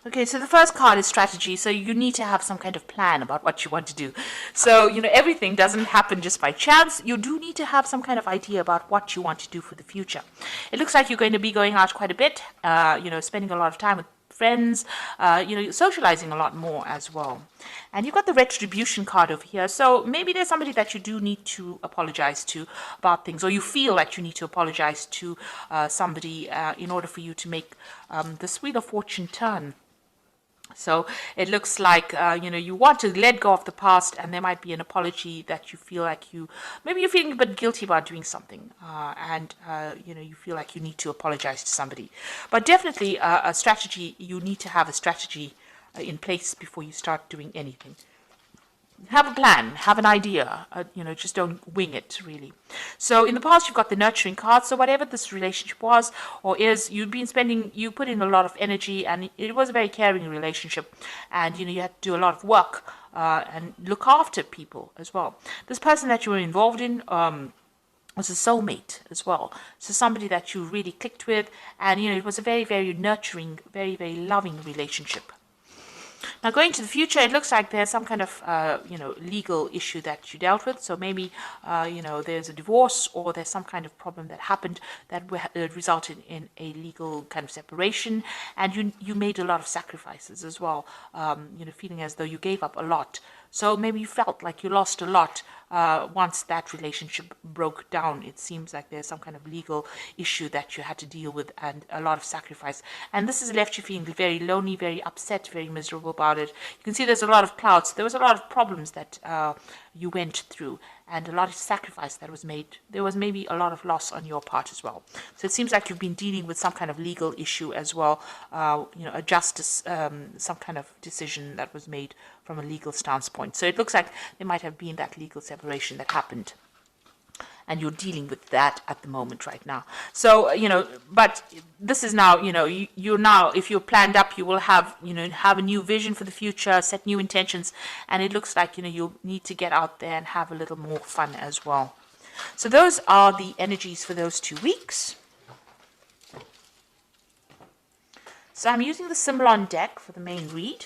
Okay, so the first card is strategy. So you need to have some kind of plan about what you want to do. So, everything doesn't happen just by chance. You do need to have some kind of idea about what you want to do for the future. It looks like you're going to be going out quite a bit, spending a lot of time with friends, socializing a lot more as well. And you've got the retribution card over here. So maybe there's somebody that you do need to apologize to about things, or you feel that you need to apologize to somebody in order for you to make this Wheel of Fortune turn. So it looks like, you want to let go of the past, and there might be an apology that you feel like maybe you're feeling a bit guilty about doing something, and you feel like you need to apologize to somebody. But definitely a strategy, you need to have a strategy in place before you start doing anything. Have a plan, have an idea, just don't wing it, really. So in the past, you've got the nurturing card. So whatever this relationship was or is, you put in a lot of energy, and it was a very caring relationship. And, you had to do a lot of work and look after people as well. This person that you were involved in was a soulmate as well. So somebody that you really clicked with. And, it was a very, very nurturing, very, very loving relationship. Now, going to the future, it looks like there's some kind of, legal issue that you dealt with. So maybe, there's a divorce, or there's some kind of problem that happened that resulted in a legal kind of separation. And you made a lot of sacrifices as well, feeling as though you gave up a lot. So maybe you felt like you lost a lot once that relationship broke down. It seems like there's some kind of legal issue that you had to deal with, and a lot of sacrifice. And this has left you feeling very lonely, very upset, very miserable about it. You can see there's a lot of clouds. There was a lot of problems that you went through, and a lot of sacrifice that was made. There was maybe a lot of loss on your part as well. So it seems like you've been dealing with some kind of legal issue as well, a justice, some kind of decision that was made from a legal standpoint. So it looks like there might have been that legal separation that happened, and you're dealing with that at the moment right now. So, but this is now, you're now, if you're planned up, you will have, have a new vision for the future, set new intentions, and it looks like, you'll need to get out there and have a little more fun as well. So those are the energies for those 2 weeks. So I'm using the symbol on deck for the main read.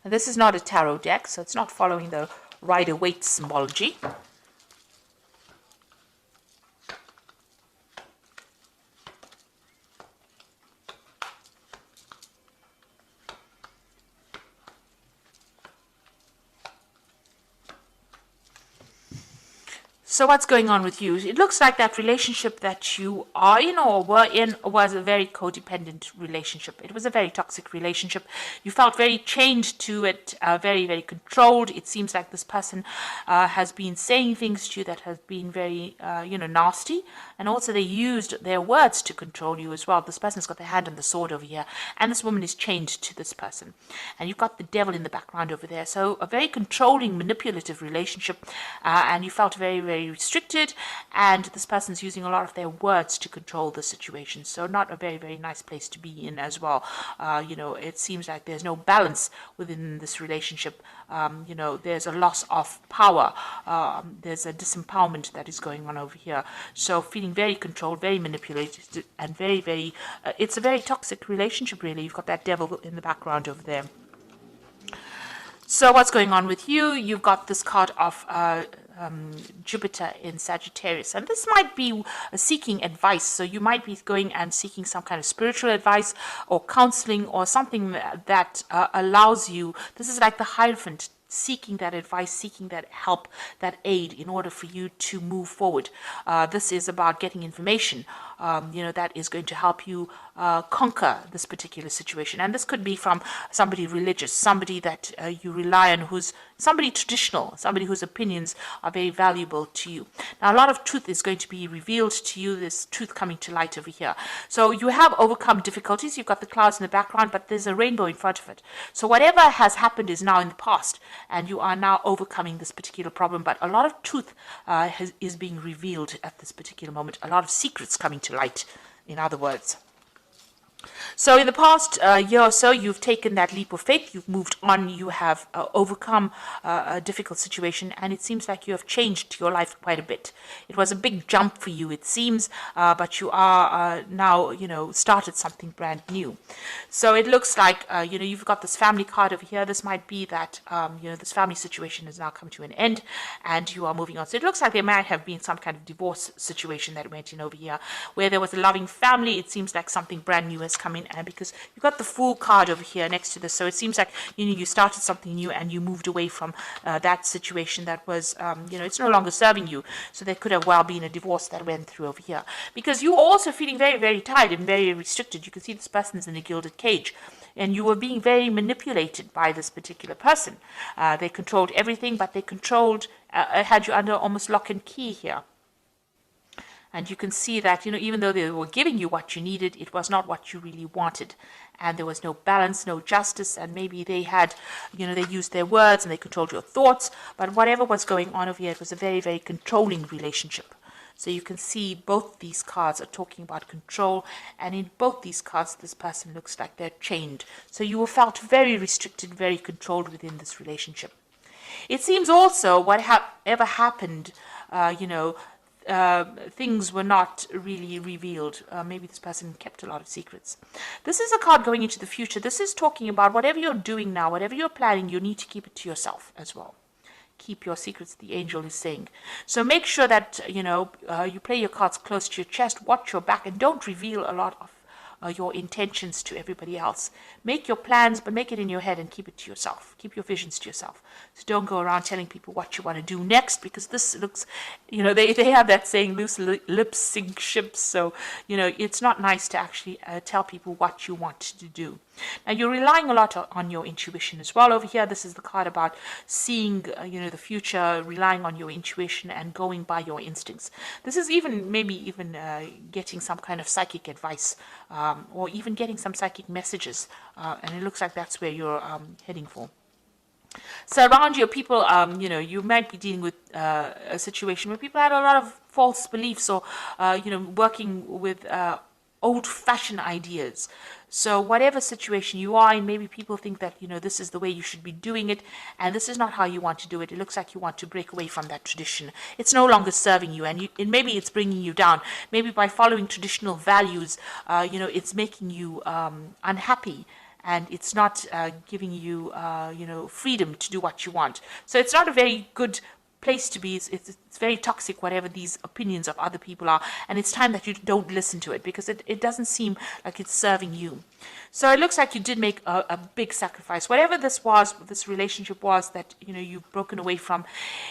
Now, this is not a tarot deck, so it's not following the Rider-Waite symbology. So what's going on with you? It looks like that relationship that you are in or were in was a very codependent relationship. It was a very toxic relationship. You felt very chained to it, very, very controlled. It seems like this person has been saying things to you that have been very, nasty. And also they used their words to control you as well. This person's got their hand on the sword over here. And this woman is chained to this person. And you've got the devil in the background over there. So a very controlling, manipulative relationship. And you felt very, very restricted, and this person's using a lot of their words to control the situation. So not a very, very nice place to be in as well. It seems like there's no balance within this relationship. There's a loss of power. There's a disempowerment that is going on over here. So feeling very controlled, very manipulated, and very, very, it's a very toxic relationship, really. You've got that devil in the background over there. So what's going on with you? You've got this card of Jupiter in Sagittarius, and this might be seeking advice. So you might be going and seeking some kind of spiritual advice or counseling or something that allows you. This is like the Hierophant, seeking that advice, seeking that help, that aid in order for you to move forward. This is about getting information, that is going to help you conquer this particular situation. And this could be from somebody religious, somebody that you rely on, who's somebody traditional, somebody whose opinions are very valuable to you. Now, a lot of truth is going to be revealed to you, this truth coming to light over here. So you have overcome difficulties. You've got the clouds in the background, but there's a rainbow in front of it. So whatever has happened is now in the past, and you are now overcoming this particular problem. But a lot of truth is being revealed at this particular moment. A lot of secrets coming to light, in other words. So in the past year or so, you've taken that leap of faith, you've moved on, you have overcome a difficult situation, and it seems like you have changed your life quite a bit. It was a big jump for you, it seems, but you are now, started something brand new. So it looks like, you've got this family card over here. This might be that, this family situation has now come to an end and you are moving on. So it looks like there might have been some kind of divorce situation that went in over here where there was a loving family. It seems like something brand new has come in, and because you've got the Fool card over here next to this, so it seems like you started something new and you moved away from that situation that was it's no longer serving you. So there could have well been a divorce that went through over here, because you were also feeling very, very tired and very restricted. You can see this person's in a gilded cage, and you were being very manipulated by this particular person. They controlled everything, but they controlled had you under almost lock and key here. And you can see that, even though they were giving you what you needed, it was not what you really wanted. And there was no balance, no justice, and maybe they had, they used their words and they controlled your thoughts. But whatever was going on over here, it was a very, very controlling relationship. So you can see both these cards are talking about control, and in both these cards, this person looks like they're chained. So you felt very restricted, very controlled within this relationship. It seems also whatever happened, things were not really revealed. Maybe this person kept a lot of secrets. This is a card going into the future. This is talking about whatever you're doing now, whatever you're planning, you need to keep it to yourself as well. Keep your secrets, the angel is saying. So make sure that, you play your cards close to your chest, watch your back, and don't reveal a lot of your intentions to everybody else. Make your plans, but make it in your head and keep it to yourself. Keep your visions to yourself. So don't go around telling people what you want to do next, because this looks, they have that saying, loose lips sink ships. So, it's not nice to actually tell people what you want to do. Now, you're relying a lot on your intuition as well. Over here, this is the card about seeing, the future, relying on your intuition and going by your instincts. This is maybe even getting some kind of psychic advice, or even getting some psychic messages. And it looks like that's where you're heading for. So around you, people, you might be dealing with a situation where people had a lot of false beliefs, or, working with old-fashioned ideas. So whatever situation you are in, maybe people think that, this is the way you should be doing it, and this is not how you want to do it. It looks like you want to break away from that tradition. It's no longer serving you, and maybe it's bringing you down. Maybe by following traditional values, it's making you unhappy, and it's not giving you, freedom to do what you want. So it's not a very good place to be. It's very toxic, whatever these opinions of other people are, and it's time that you don't listen to it, because it doesn't seem like it's serving you. So it looks like you did make a big sacrifice. Whatever this relationship was that you've broken away from,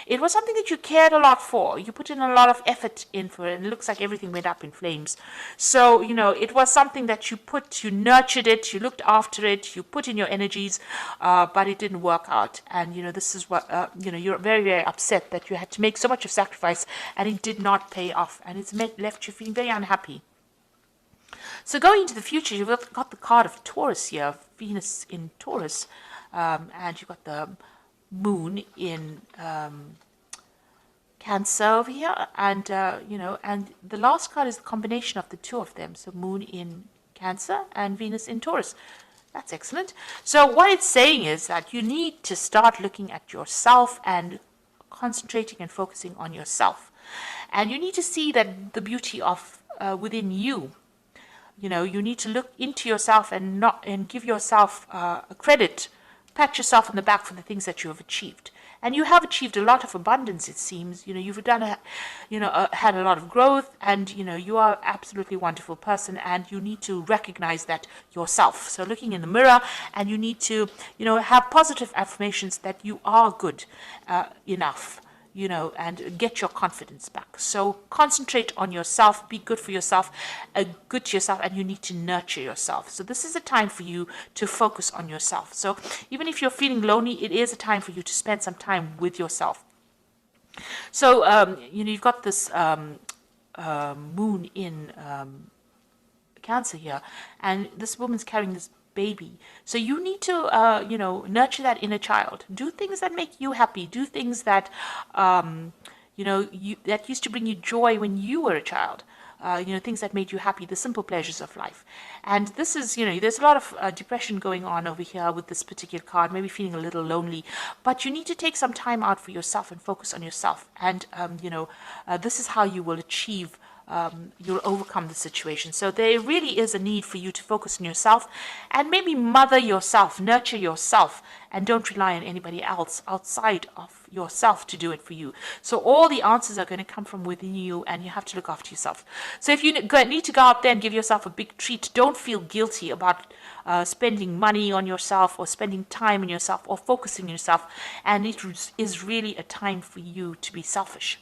it was something that you cared a lot for. You put in a lot of effort in for it, and it looks like everything went up in flames. So it was something that you nurtured it, you looked after it, you put in your energies, but it didn't work out. And this is what you're very, very upset that you had to make so much of sacrifice and it did not pay off, and it's left you feeling very unhappy. So going into the future, you've got the card of Taurus here, Venus in Taurus, and you've got the moon in Cancer over here, and and the last card is the combination of the two of them, so moon in Cancer and Venus in Taurus. That's excellent. So what it's saying is that you need to start looking at yourself and concentrating and focusing on yourself, and you need to see that the beauty of within you. You need to look into yourself and give yourself credit, pat yourself on the back for the things that you have achieved. And you have achieved a lot of abundance, it seems. You've done had a lot of growth, and you are an absolutely wonderful person, and you need to recognize that yourself. So looking in the mirror, and you need to have positive affirmations that you are good enough. And get your confidence back. So concentrate on yourself, be good for yourself, good to yourself, and you need to nurture yourself. So this is a time for you to focus on yourself. So even if you're feeling lonely, it is a time for you to spend some time with yourself. So, you've got this moon in Cancer here, and this woman's carrying this baby. So you need to, nurture that inner child. Do things that make you happy. Do things that, that used to bring you joy when you were a child. things that made you happy, the simple pleasures of life. And this is, there's a lot of depression going on over here with this particular card, maybe feeling a little lonely, but you need to take some time out for yourself and focus on yourself. And, this is how you will achieve you'll overcome the situation. So there really is a need for you to focus on yourself and maybe mother yourself, nurture yourself, and don't rely on anybody else outside of yourself to do it for you. So all the answers are going to come from within you, and you have to look after yourself. So if you need to go out there and give yourself a big treat, don't feel guilty about spending money on yourself or spending time on yourself or focusing on yourself. And it is really a time for you to be selfish.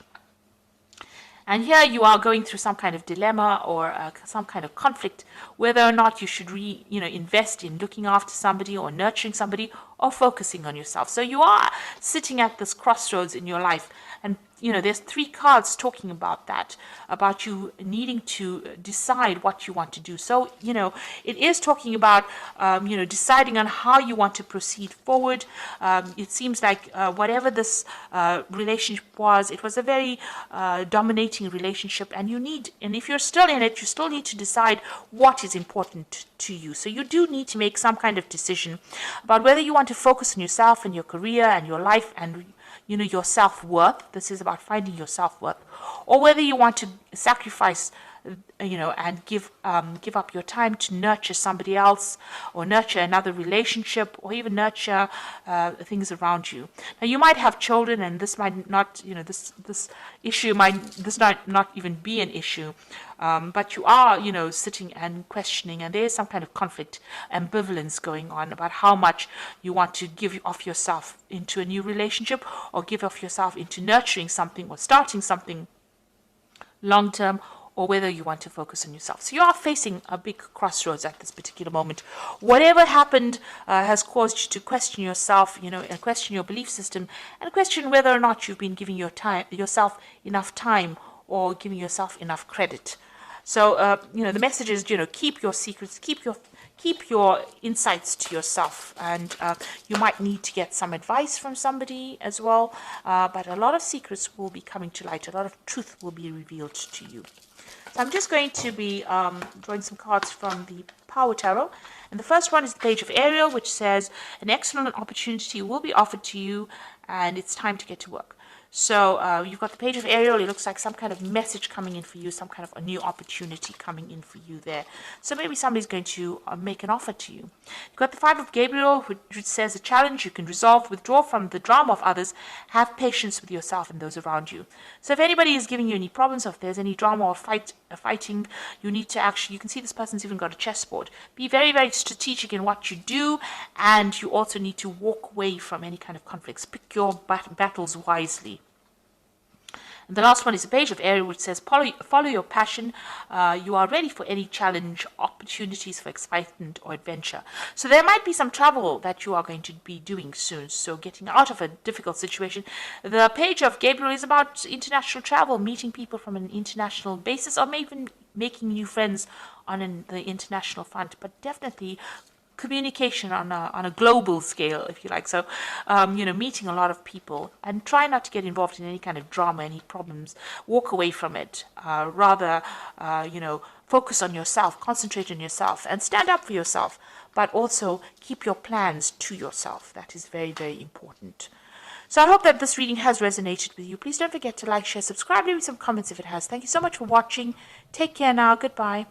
And here you are going through some kind of dilemma or some kind of conflict, whether or not you should invest in looking after somebody or nurturing somebody or focusing on yourself. So you are sitting at this crossroads in your life. And, there's 3 cards talking about that, about you needing to decide what you want to do. So, it is talking about, deciding on how you want to proceed forward. It seems like whatever this relationship was, it was a very dominating relationship. And if you're still in it, you still need to decide what is important to you. So you do need to make some kind of decision about whether you want to focus on yourself and your career and your life and your self-worth. This is about finding your self-worth, or whether you want to sacrifice, and give up your time to nurture somebody else, or nurture another relationship, or even nurture things around you. Now, you might have children, and this might not, this issue might not even be an issue, but you are, sitting and questioning, and there is some kind of conflict, ambivalence going on about how much you want to give of yourself into a new relationship, or give of yourself into nurturing something or starting something long term, or whether you want to focus on yourself. So you are facing a big crossroads at this particular moment. Whatever happened has caused you to question yourself, and question your belief system, and question whether or not you've been giving yourself enough time or giving yourself enough credit. So, the message is, keep your secrets, keep your insights to yourself, and you might need to get some advice from somebody as well, but a lot of secrets will be coming to light, a lot of truth will be revealed to you. So I'm just going to be drawing some cards from the Power Tarot, and the first one is the Page of Ariel, which says, an excellent opportunity will be offered to you, and it's time to get to work. So you've got the Page of Ariel. It looks like some kind of message coming in for you, some kind of a new opportunity coming in for you there. So maybe somebody's going to make an offer to you. You've got the Five of Gabriel, which says a challenge you can resolve, withdraw from the drama of others, have patience with yourself and those around you. So if anybody is giving you any problems, or if there's any drama or fighting, you need to you can see this person's even got a chessboard. Be very, very strategic in what you do, and you also need to walk away from any kind of conflicts. Pick your battles wisely. And the last one is the Page of Ariel, which says, follow your passion. You are ready for any challenge, opportunities for excitement or adventure. So there might be some travel that you are going to be doing soon. So getting out of a difficult situation. The Page of Gabriel is about international travel, meeting people from an international basis, or maybe making new friends on the international front. But definitely communication on a global scale, if you like. So, meeting a lot of people, and try not to get involved in any kind of drama, any problems. Walk away from it. Rather, focus on yourself, concentrate on yourself, and stand up for yourself. But also keep your plans to yourself. That is very, very important. So I hope that this reading has resonated with you. Please don't forget to like, share, subscribe, leave me some comments if it has. Thank you so much for watching. Take care now. Goodbye.